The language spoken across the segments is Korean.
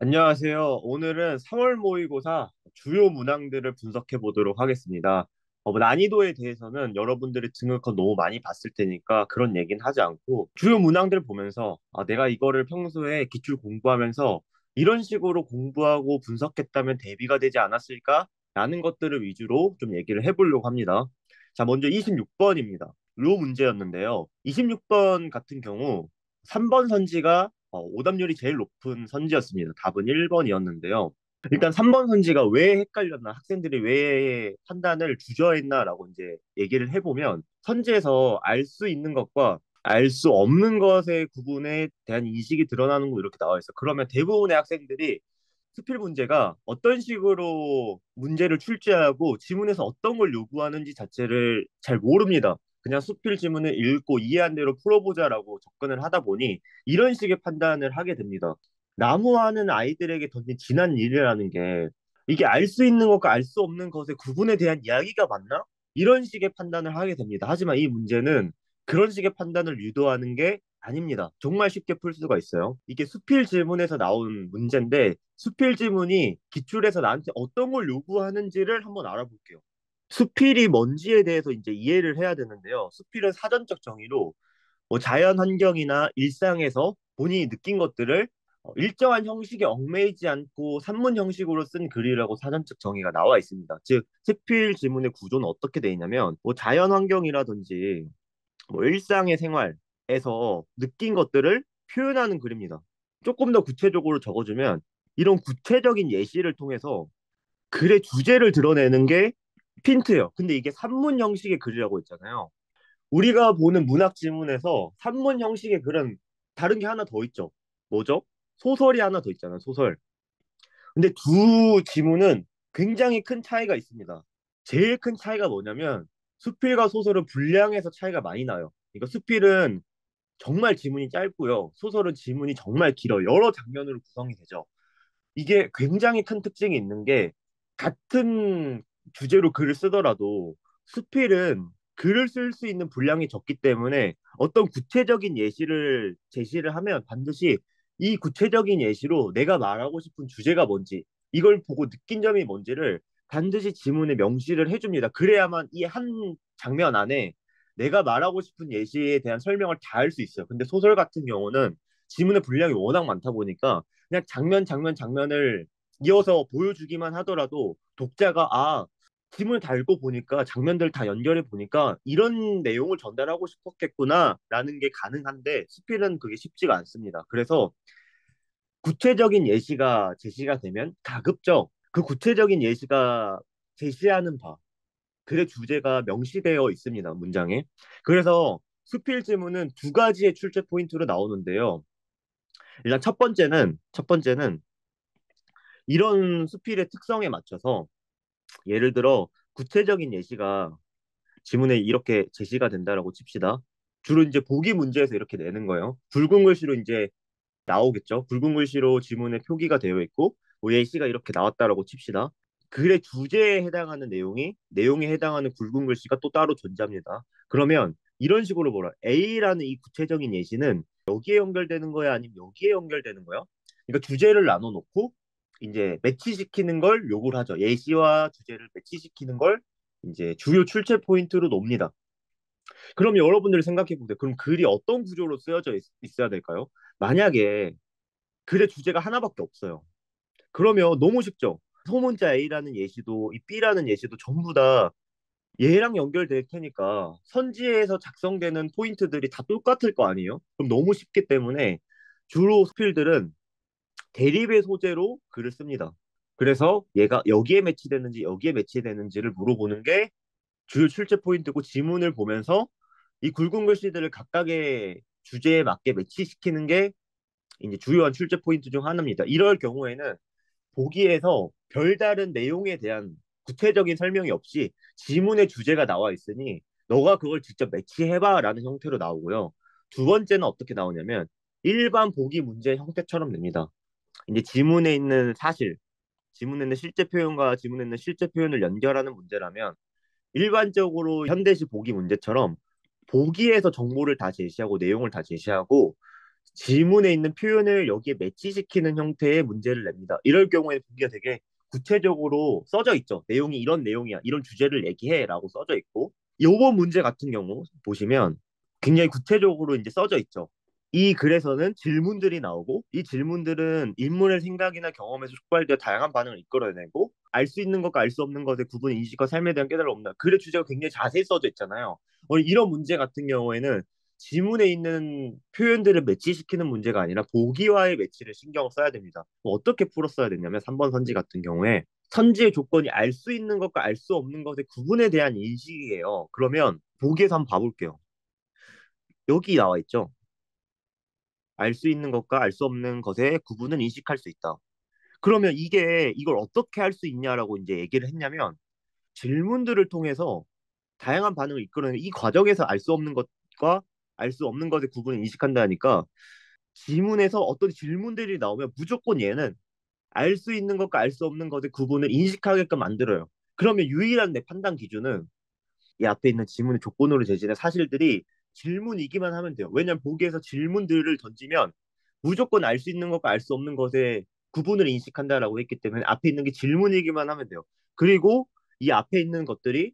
안녕하세요. 오늘은 3월 모의고사 주요 문항들을 분석해 보도록 하겠습니다. 난이도에 대해서는 여러분들이 등급컷 너무 많이 봤을 테니까 그런 얘기는 하지 않고 주요 문항들 보면서 내가 이거를 평소에 기출 공부하면서 이런 식으로 공부하고 분석했다면 대비가 되지 않았을까? 라는 것들을 위주로 좀 얘기를 해보려고 합니다. 자, 먼저 26번입니다. 요 문제였는데요. 26번 같은 경우 3번 선지가 오답률이 제일 높은 선지였습니다. 답은 1번이었는데요. 일단 3번 선지가 왜 헷갈렸나, 학생들이 왜 판단을 주저했나라고 이제 얘기를 해보면 선지에서 알 수 있는 것과 알 수 없는 것의 구분에 대한 인식이 드러나는 거 이렇게 나와 있어. 그러면 대부분의 학생들이 수필 문제가 어떤 식으로 문제를 출제하고 지문에서 어떤 걸 요구하는지 자체를 잘 모릅니다. 그냥 수필 지문을 읽고 이해한 대로 풀어보자라고 접근을 하다 보니 이런 식의 판단을 하게 됩니다. 나무하는 아이들에게 던진 지난 일이라는 게 이게 알 수 있는 것과 알 수 없는 것의 구분에 대한 이야기가 맞나? 이런 식의 판단을 하게 됩니다. 하지만 이 문제는 그런 식의 판단을 유도하는 게 아닙니다. 정말 쉽게 풀 수가 있어요. 이게 수필 질문에서 나온 문제인데 수필 질문이 기출에서 나한테 어떤 걸 요구하는지를 한번 알아볼게요. 수필이 뭔지에 대해서 이제 이해를 해야 되는데요. 수필은 사전적 정의로 자연 환경이나 일상에서 본인이 느낀 것들을 일정한 형식에 얽매이지 않고 산문 형식으로 쓴 글이라고 사전적 정의가 나와 있습니다. 즉, 수필 지문의 구조는 어떻게 되어 있냐면 자연 환경이라든지 일상의 생활에서 느낀 것들을 표현하는 글입니다. 조금 더 구체적으로 적어주면 이런 구체적인 예시를 통해서 글의 주제를 드러내는 게 핀트예요. 근데 이게 산문 형식의 글이라고 했잖아요. 우리가 보는 문학 지문에서 산문 형식의 글은 다른 게 하나 더 있죠. 뭐죠? 소설이 하나 더 있잖아요. 소설. 근데 두 지문은 굉장히 큰 차이가 있습니다. 제일 큰 차이가 뭐냐면 수필과 소설은 분량에서 차이가 많이 나요. 그러니까 수필은 정말 지문이 짧고요. 소설은 지문이 정말 길어요. 여러 장면으로 구성이 되죠. 이게 굉장히 큰 특징이 있는 게 같은 주제로 글을 쓰더라도 수필은 글을 쓸 수 있는 분량이 적기 때문에 어떤 구체적인 예시를 제시를 하면 반드시 이 구체적인 예시로 내가 말하고 싶은 주제가 뭔지 이걸 보고 느낀 점이 뭔지를 반드시 지문에 명시를 해줍니다. 그래야만 이 한 장면 안에 내가 말하고 싶은 예시에 대한 설명을 다 할 수 있어요. 근데 소설 같은 경우는 지문의 분량이 워낙 많다 보니까 그냥 장면을 이어서 보여주기만 하더라도 독자가 지문을 다 읽고 보니까 장면들 다 연결해 보니까 이런 내용을 전달하고 싶었겠구나라는 게 가능한데 수필은 그게 쉽지가 않습니다. 그래서 구체적인 예시가 제시가 되면 가급적 그 구체적인 예시가 제시하는 바 글의 주제가 명시되어 있습니다. 문장에. 그래서 수필 지문은 두 가지의 출제 포인트로 나오는데요. 일단 첫 번째는 이런 수필의 특성에 맞춰서 예를 들어 구체적인 예시가 지문에 이렇게 제시가 된다라고 칩시다. 주로 이제 보기 문제에서 이렇게 내는 거예요. 붉은 글씨로 이제 나오겠죠. 붉은 글씨로 지문에 표기가 되어 있고 뭐 예시가 이렇게 나왔다라고 칩시다. 글의 주제에 해당하는 내용에 해당하는 굵은 글씨가 또 따로 존재합니다. 그러면 이런 식으로 뭐라 A라는 이 구체적인 예시는 여기에 연결되는 거야 아니면 여기에 연결되는 거야? 그러니까 주제를 나눠 놓고 이제 매치시키는 걸 요구를 하죠. 예시와 주제를 매치시키는 걸 이제 주요 출제 포인트로 놉니다. 그럼 여러분들이 생각해 보세요. 그럼 글이 어떤 구조로 쓰여져 있어야 될까요? 만약에 글의 주제가 하나밖에 없어요. 그러면 너무 쉽죠. 소문자 A라는 예시도 이 B라는 예시도 전부 다 얘랑 연결될 테니까 선지에서 작성되는 포인트들이 다 똑같을 거 아니에요? 그럼 너무 쉽기 때문에 주로 스필들은 대립의 소재로 글을 씁니다. 그래서 얘가 여기에 매치되는지 여기에 매치되는지를 물어보는 게 주요 출제 포인트고 지문을 보면서 이 굵은 글씨들을 각각의 주제에 맞게 매치시키는 게 이제 주요한 출제 포인트 중 하나입니다. 이럴 경우에는 보기에서 별다른 내용에 대한 구체적인 설명이 없이 지문의 주제가 나와 있으니 너가 그걸 직접 매치해봐라는 형태로 나오고요. 두 번째는 어떻게 나오냐면 일반 보기 문제 형태처럼 됩니다. 이제 지문에 있는 실제 표현과 지문에 있는 실제 표현을 연결하는 문제라면 일반적으로 현대시 보기 문제처럼 보기에서 정보를 다 제시하고 내용을 다 제시하고 지문에 있는 표현을 여기에 매치시키는 형태의 문제를 냅니다. 이럴 경우에 보기가 되게 구체적으로 써져 있죠. 내용이 이런 내용이야. 이런 주제를 얘기해라고 써져 있고, 요번 문제 같은 경우 보시면 굉장히 구체적으로 이제 써져 있죠. 이 글에서는 질문들이 나오고, 이 질문들은 인물의 생각이나 경험에서 촉발되어 다양한 반응을 이끌어내고, 알 수 있는 것과 알 수 없는 것의 구분, 인식과 삶에 대한 깨달음을 없다. 글의 주제가 굉장히 자세히 써져 있잖아요. 이런 문제 같은 경우에는 지문에 있는 표현들을 매치시키는 문제가 아니라 보기와의 매치를 신경을 써야 됩니다. 어떻게 풀었어야 되냐면 3번 선지 같은 경우에 선지의 조건이 알 수 있는 것과 알 수 없는 것의 구분에 대한 인식이에요. 그러면 보기에서 한번 봐볼게요. 여기 나와 있죠. 알 수 있는 것과 알 수 없는 것의 구분은 인식할 수 있다. 그러면 이걸 어떻게 할 수 있냐라고 이제 얘기를 했냐면 질문들을 통해서 다양한 반응을 이끌어내는 이 과정에서 알 수 없는 것과 알 수 없는 것의 구분을 인식한다니까 지문에서 어떤 질문들이 나오면 무조건 얘는 알 수 있는 것과 알 수 없는 것의 구분을 인식하게끔 만들어요. 그러면 유일한 내 판단 기준은 이 앞에 있는 지문의 조건으로 제시된 사실들이 질문이기만 하면 돼요. 왜냐하면 보기에서 질문들을 던지면 무조건 알 수 있는 것과 알 수 없는 것의 구분을 인식한다라고 했기 때문에 앞에 있는 게 질문이기만 하면 돼요. 그리고 이 앞에 있는 것들이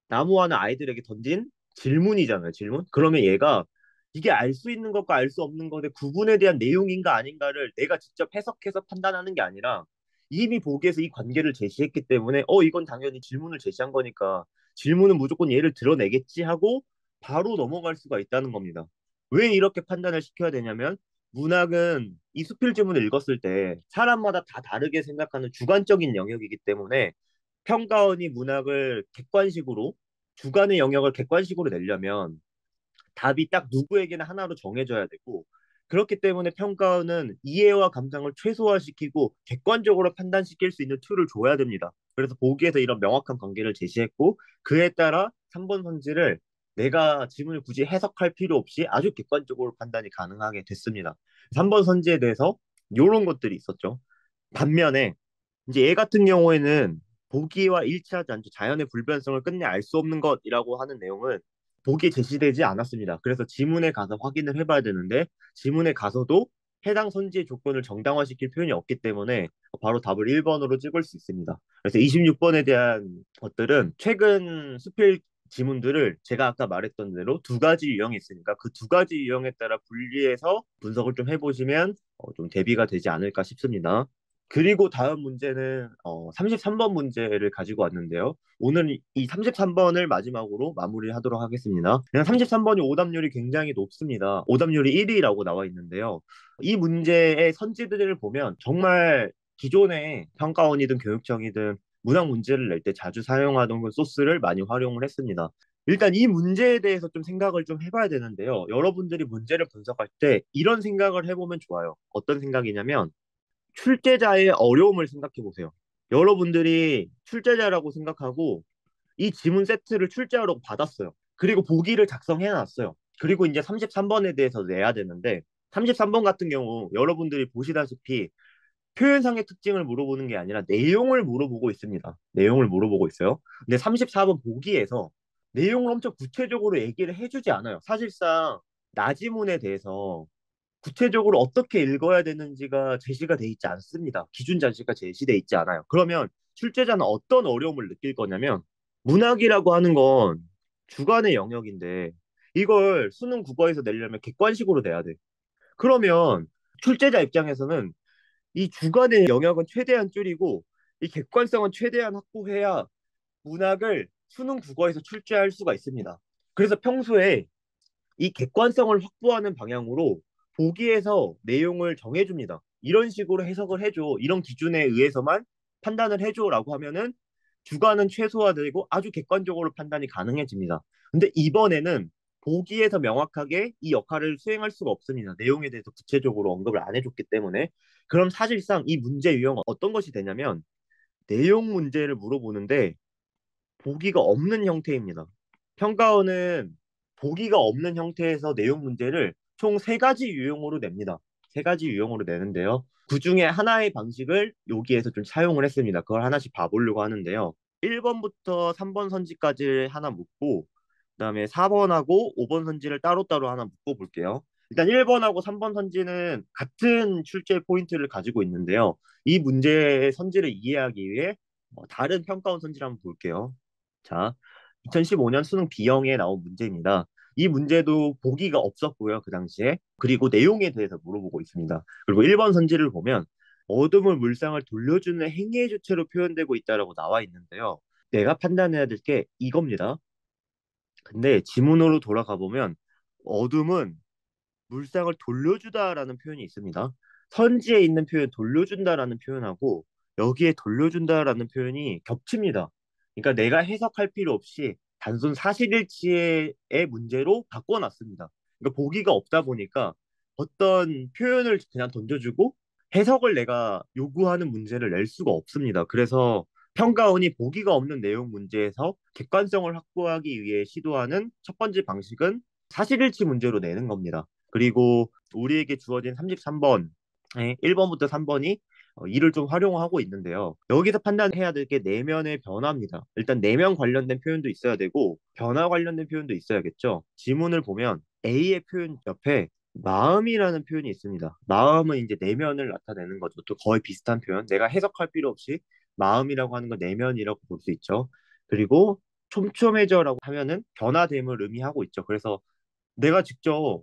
나무하는 아이들에게 던진 질문이잖아요, 질문. 그러면 얘가 이게 알 수 있는 것과 알 수 없는 것의 구분에 대한 내용인가 아닌가를 내가 직접 해석해서 판단하는 게 아니라 이미 보기에서 이 관계를 제시했기 때문에 이건 당연히 질문을 제시한 거니까 질문은 무조건 얘를 드러내겠지 하고 바로 넘어갈 수가 있다는 겁니다. 왜 이렇게 판단을 시켜야 되냐면 문학은 이 수필지문을 읽었을 때 사람마다 다 다르게 생각하는 주관적인 영역이기 때문에 평가원이 문학을 객관식으로 주관의 영역을 객관식으로 내려면 답이 딱 누구에게나 하나로 정해져야 되고 그렇기 때문에 평가원은 이해와 감상을 최소화시키고 객관적으로 판단시킬 수 있는 툴을 줘야 됩니다. 그래서 보기에서 이런 명확한 관계를 제시했고 그에 따라 3번 선지를 내가 지문을 굳이 해석할 필요 없이 아주 객관적으로 판단이 가능하게 됐습니다. 3번 선지에 대해서 이런 것들이 있었죠. 반면에 이제 얘 같은 경우에는 보기와 일치하지 않죠. 자연의 불변성을 끝내 알 수 없는 것이라고 하는 내용은 보기에 제시되지 않았습니다. 그래서 지문에 가서 확인을 해봐야 되는데 지문에 가서도 해당 선지의 조건을 정당화시킬 표현이 없기 때문에 바로 답을 1번으로 찍을 수 있습니다. 그래서 26번에 대한 것들은 최근 수필 지문들을 제가 아까 말했던 대로 두 가지 유형이 있으니까 그 두 가지 유형에 따라 분리해서 분석을 좀 해보시면 좀 대비가 되지 않을까 싶습니다. 그리고 다음 문제는 33번 문제를 가지고 왔는데요. 오늘 이 33번을 마지막으로 마무리하도록 하겠습니다. 그냥 33번이 오답률이 굉장히 높습니다. 오답률이 1위라고 나와 있는데요. 이 문제의 선지들을 보면 정말 기존의 평가원이든 교육청이든 문학 문제를 낼 때 자주 사용하던 그 소스를 많이 활용을 했습니다. 일단 이 문제에 대해서 좀 생각을 좀 해봐야 되는데요. 여러분들이 문제를 분석할 때 이런 생각을 해보면 좋아요. 어떤 생각이냐면 출제자의 어려움을 생각해 보세요. 여러분들이 출제자라고 생각하고 이 지문 세트를 출제하라고 받았어요. 그리고 보기를 작성해 놨어요. 그리고 이제 33번에 대해서 내야 되는데 33번 같은 경우 여러분들이 보시다시피 표현상의 특징을 물어보는 게 아니라 내용을 물어보고 있습니다. 내용을 물어보고 있어요. 근데 34번 보기에서 내용을 엄청 구체적으로 얘기를 해주지 않아요. 사실상 나지문에 대해서 구체적으로 어떻게 읽어야 되는지가 제시가 돼 있지 않습니다. 기준 자체가 제시돼 있지 않아요. 그러면 출제자는 어떤 어려움을 느낄 거냐면 문학이라고 하는 건 주관의 영역인데 이걸 수능 국어에서 내려면 객관식으로 내야 돼. 그러면 출제자 입장에서는 이 주관의 영역은 최대한 줄이고 이 객관성은 최대한 확보해야 문학을 수능 국어에서 출제할 수가 있습니다. 그래서 평소에 이 객관성을 확보하는 방향으로 보기에서 내용을 정해줍니다. 이런 식으로 해석을 해줘. 이런 기준에 의해서만 판단을 해줘라고 하면은 주관은 최소화되고 아주 객관적으로 판단이 가능해집니다. 근데 이번에는 보기에서 명확하게 이 역할을 수행할 수가 없습니다. 내용에 대해서 구체적으로 언급을 안 해줬기 때문에. 그럼 사실상 이 문제 유형은 어떤 것이 되냐면 내용 문제를 물어보는데 보기가 없는 형태입니다. 평가원은 보기가 없는 형태에서 내용 문제를 총 세 가지 유형으로 냅니다. 세 가지 유형으로 내는데요. 그 중에 하나의 방식을 여기에서 좀 사용을 했습니다. 그걸 하나씩 봐보려고 하는데요. 1번부터 3번 선지까지 하나 묶고, 그다음에 4번하고 5번 선지를 따로따로 하나 묶어 볼게요. 일단 1번하고 3번 선지는 같은 출제 포인트를 가지고 있는데요. 이 문제의 선지를 이해하기 위해 다른 평가원 선지를 한번 볼게요. 자, 2015년 수능 B형에 나온 문제입니다. 이 문제도 보기가 없었고요, 그 당시에. 그리고 내용에 대해서 물어보고 있습니다. 그리고 1번 선지를 보면 어둠을 물상을 돌려주는 행위의 주체로 표현되고 있다라고 나와 있는데요. 내가 판단해야 될 게 이겁니다. 근데 지문으로 돌아가 보면 어둠은 물상을 돌려주다라는 표현이 있습니다. 선지에 있는 표현 돌려준다라는 표현하고 여기에 돌려준다라는 표현이 겹칩니다. 그러니까 내가 해석할 필요 없이 단순 사실일치의 문제로 바꿔놨습니다. 그러니까 보기가 없다 보니까 어떤 표현을 그냥 던져주고 해석을 내가 요구하는 문제를 낼 수가 없습니다. 그래서 평가원이 보기가 없는 내용 문제에서 객관성을 확보하기 위해 시도하는 첫 번째 방식은 사실일치 문제로 내는 겁니다. 그리고 우리에게 주어진 33번, 1번부터 3번이 이를 좀 활용하고 있는데요. 여기서 판단해야 될 게 내면의 변화입니다. 일단 내면 관련된 표현도 있어야 되고 변화 관련된 표현도 있어야겠죠. 지문을 보면 A의 표현 옆에 마음이라는 표현이 있습니다. 마음은 이제 내면을 나타내는 거죠. 또 거의 비슷한 표현. 내가 해석할 필요 없이 마음이라고 하는 건 내면이라고 볼 수 있죠. 그리고 촘촘해져라고 하면은 변화됨을 의미하고 있죠. 그래서 내가 직접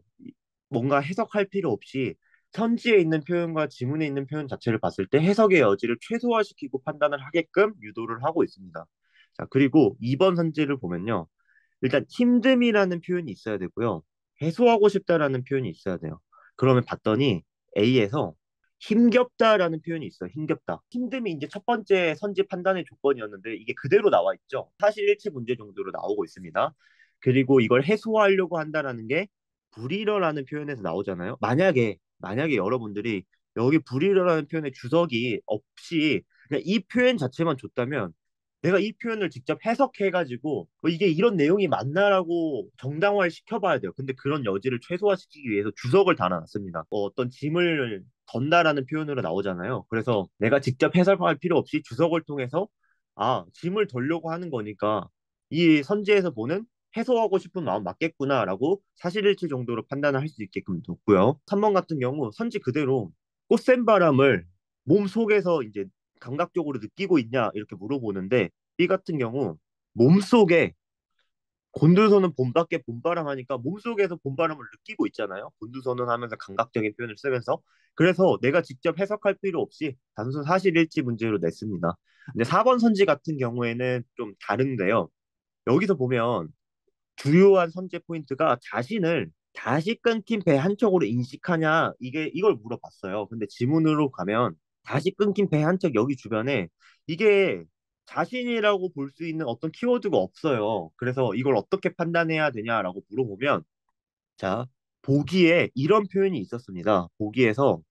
뭔가 해석할 필요 없이 선지에 있는 표현과 지문에 있는 표현 자체를 봤을 때 해석의 여지를 최소화시키고 판단을 하게끔 유도를 하고 있습니다. 자, 그리고 2번 선지를 보면요. 일단 힘듦이라는 표현이 있어야 되고요. 해소하고 싶다라는 표현이 있어야 돼요. 그러면 봤더니 A에서 힘겹다라는 표현이 있어요. 힘겹다. 힘듦이 이제 첫 번째 선지 판단의 조건이었는데 이게 그대로 나와 있죠. 사실 일치 문제 정도로 나오고 있습니다. 그리고 이걸 해소하려고 한다라는 게 불이러라는 표현에서 나오잖아요. 만약에 여러분들이 여기 불이러라는 표현의 주석이 없이 그냥 이 표현 자체만 줬다면 내가 이 표현을 직접 해석해가지고 이게 이런 내용이 맞나라고 정당화를 시켜봐야 돼요. 근데 그런 여지를 최소화시키기 위해서 주석을 달아놨습니다. 어떤 짐을 던다라는 표현으로 나오잖아요. 그래서 내가 직접 해석할 필요 없이 주석을 통해서 짐을 덜려고 하는 거니까 이 선지에서 보는 해소하고 싶은 마음 맞겠구나라고 사실일치 정도로 판단을 할 수 있게끔 뒀고요. 3번 같은 경우 선지 그대로 꽃샘 바람을 몸 속에서 이제 감각적으로 느끼고 있냐 이렇게 물어보는데 B 같은 경우 몸속에 곤두서는 봄밖에 봄바람 하니까 몸속에서 봄바람을 느끼고 있잖아요. 곤두서는 하면서 감각적인 표현을 쓰면서 그래서 내가 직접 해석할 필요 없이 단순 사실일치 문제로 냈습니다. 근데 4번 선지 같은 경우에는 좀 다른데요. 여기서 보면 주요한 선제 포인트가 자신을 다시 끊긴 배 한쪽으로 인식하냐 이걸 물어봤어요. 근데 지문으로 가면 다시 끊긴 배 한쪽 여기 주변에 이게 자신이라고 볼 수 있는 어떤 키워드가 없어요. 그래서 이걸 어떻게 판단해야 되냐라고 물어보면 자 보기에 이런 표현이 있었습니다. 보기에서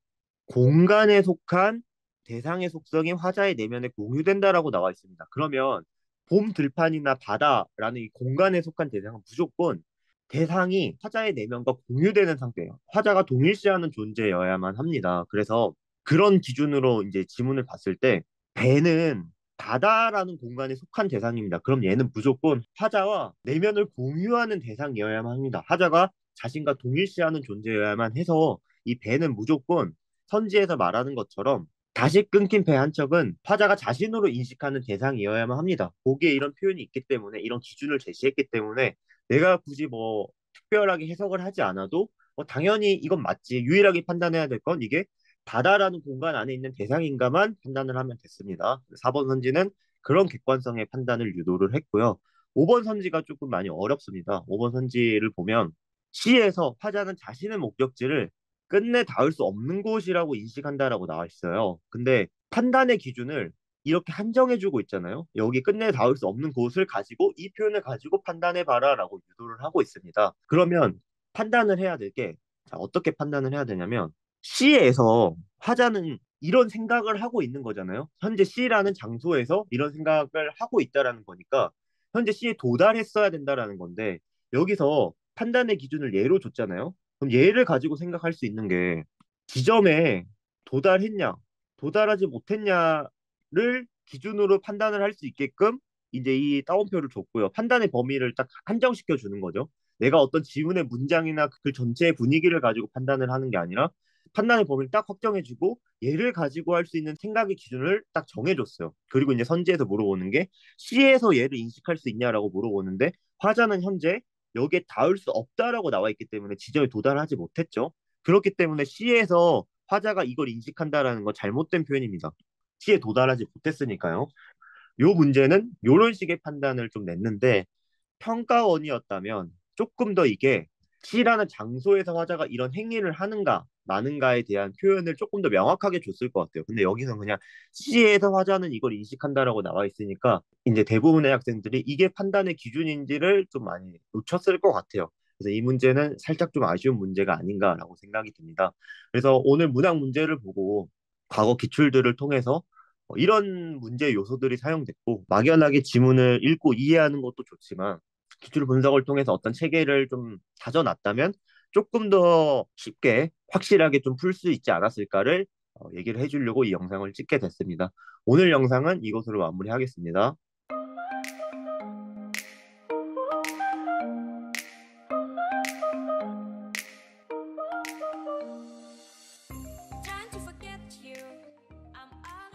공간에 속한 대상의 속성이 화자의 내면에 공유된다라고 나와 있습니다. 그러면 봄 들판이나 바다라는 이 공간에 속한 대상은 무조건 대상이 화자의 내면과 공유되는 상태예요. 화자가 동일시하는 존재여야만 합니다. 그래서 그런 기준으로 이제 지문을 봤을 때 배는 바다라는 공간에 속한 대상입니다. 그럼 얘는 무조건 화자와 내면을 공유하는 대상이어야만 합니다. 화자가 자신과 동일시하는 존재여야만 해서 이 배는 무조건 선지에서 말하는 것처럼 다시 끊긴 배 한 척은 화자가 자신으로 인식하는 대상이어야만 합니다. 거기에 이런 표현이 있기 때문에 이런 기준을 제시했기 때문에 내가 굳이 뭐 특별하게 해석을 하지 않아도 당연히 이건 맞지. 유일하게 판단해야 될 건 이게 바다라는 공간 안에 있는 대상인가만 판단을 하면 됐습니다. 4번 선지는 그런 객관성의 판단을 유도를 했고요. 5번 선지가 조금 많이 어렵습니다. 5번 선지를 보면 시에서 화자는 자신의 목적지를 끝내 닿을 수 없는 곳이라고 인식한다라고 나와 있어요. 근데 판단의 기준을 이렇게 한정해주고 있잖아요. 여기 끝내 닿을 수 없는 곳을 가지고 이 표현을 가지고 판단해봐라라고 유도를 하고 있습니다. 그러면 판단을 해야 될 게, 자, 어떻게 판단을 해야 되냐면 C에서 화자는 이런 생각을 하고 있는 거잖아요. 현재 C라는 장소에서 이런 생각을 하고 있다라는 거니까 현재 C에 도달했어야 된다라는 건데 여기서 판단의 기준을 예로 줬잖아요. 그럼 얘를 가지고 생각할 수 있는 게 지점에 도달했냐, 도달하지 못했냐를 기준으로 판단을 할 수 있게끔 이제 이 따옴표를 줬고요. 판단의 범위를 딱 한정시켜 주는 거죠. 내가 어떤 지문의 문장이나 그 전체의 분위기를 가지고 판단을 하는 게 아니라 판단의 범위를 딱 확정해주고 얘를 가지고 할 수 있는 생각의 기준을 딱 정해줬어요. 그리고 이제 선지에서 물어보는 게 C에서 얘를 인식할 수 있냐라고 물어보는데 화자는 현재 여기에 닿을 수 없다라고 나와 있기 때문에 지점에 도달하지 못했죠. 그렇기 때문에 C에서 화자가 이걸 인식한다라는 건 잘못된 표현입니다. C에 도달하지 못했으니까요. 요 문제는 요런 식의 판단을 좀 냈는데 평가원이었다면 조금 더 이게 C라는 장소에서 화자가 이런 행위를 하는가 마는가에 대한 표현을 조금 더 명확하게 줬을 것 같아요. 근데 여기서 그냥 C에서 화자는 이걸 인식한다라고 나와 있으니까 이제 대부분의 학생들이 이게 판단의 기준인지를 좀 많이 놓쳤을 것 같아요. 그래서 이 문제는 살짝 좀 아쉬운 문제가 아닌가라고 생각이 듭니다. 그래서 오늘 문학 문제를 보고 과거 기출들을 통해서 이런 문제 요소들이 사용됐고 막연하게 지문을 읽고 이해하는 것도 좋지만 기출 분석을 통해서 어떤 체계를 좀 다져놨다면 조금 더 쉽게 확실하게 좀 풀 수 있지 않았을까를 얘기를 해주려고 이 영상을 찍게 됐습니다. 오늘 영상은 이것으로 마무리하겠습니다.